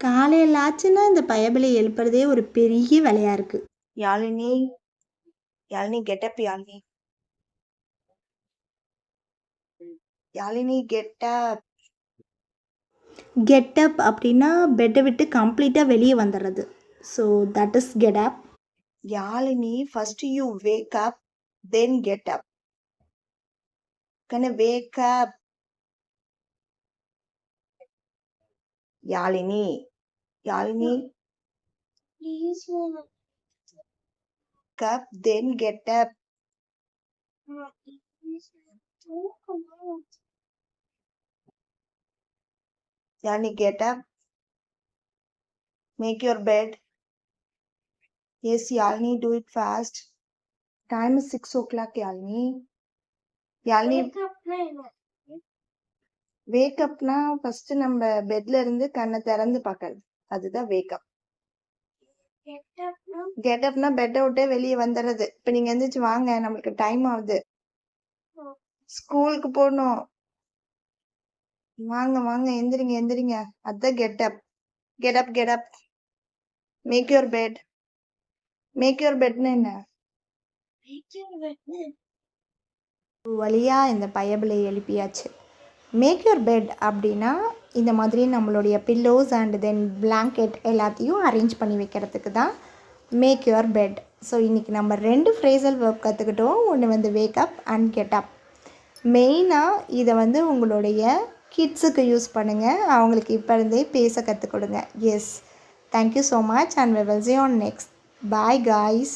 காலையில் ஆச்சுன்னா இந்த பயபிளை எழுப்புறதே ஒரு பெரிய வேலையாக இருக்குது. Yazhini, Yazhini get up Yazhini. Yazhini get up. Get அப் அப்படின்னா பெட்டை விட்டு கம்ப்ளீட்டாக வெளியே வந்துடுறது. So that is get up. Yazhini, first you wake up, then get up. Gonna wake up. Yazhini, Yazhini, Please, Mama. wake up, then get up. Please, come on. Yazhini, get up. Make your bed. Yes, Yalini, do it fast. Time is 6 o'clock, Yalini. Yalini, Wake up, Nana. wake up na first நம்ம பெட்ல இருந்து கண்ணை திறந்து பார்க்கறது. அதுதான் wake up. Get up now. Get up னா பெட்டை விட்டே வெளியே வந்துடுறது. இப்போ நீங்க எந்திரிச்சு வாங்க, நம்மளுக்கு டைம் ஆகுது, ஸ்கூலுக்கு போகணும். வாங்க வாங்க, எந்திரிங்க எந்திரிங்க. அதுதான் get up. Get up get up. Make your bed. Make your பெட்னா என்ன? Make your bed. வழியாக இந்த பயபிளை எழுப்பியாச்சு. மேக் யுவர் பெட் அப்படின்னா இந்த மாதிரி நம்மளுடைய பில்லோஸ் அண்ட் தென் பிளாங்கெட் எல்லாத்தையும் அரேஞ்ச் பண்ணி வைக்கிறதுக்கு தான் மேக் யுவர் பெட். ஸோ இன்றைக்கி நம்ம 2 ஃப்ரேசல் வேர்ப் கற்றுக்கிட்டோம். ஒன்று வந்து wake up and get up. மெயினாக இதை வந்து உங்களுடைய கிட்ஸுக்கு யூஸ் பண்ணுங்கள். அவங்களுக்கு இப்போ இருந்தே பேச கற்றுக் கொடுங்க. Yes, thank you so much and we will see you on next. Bye guys.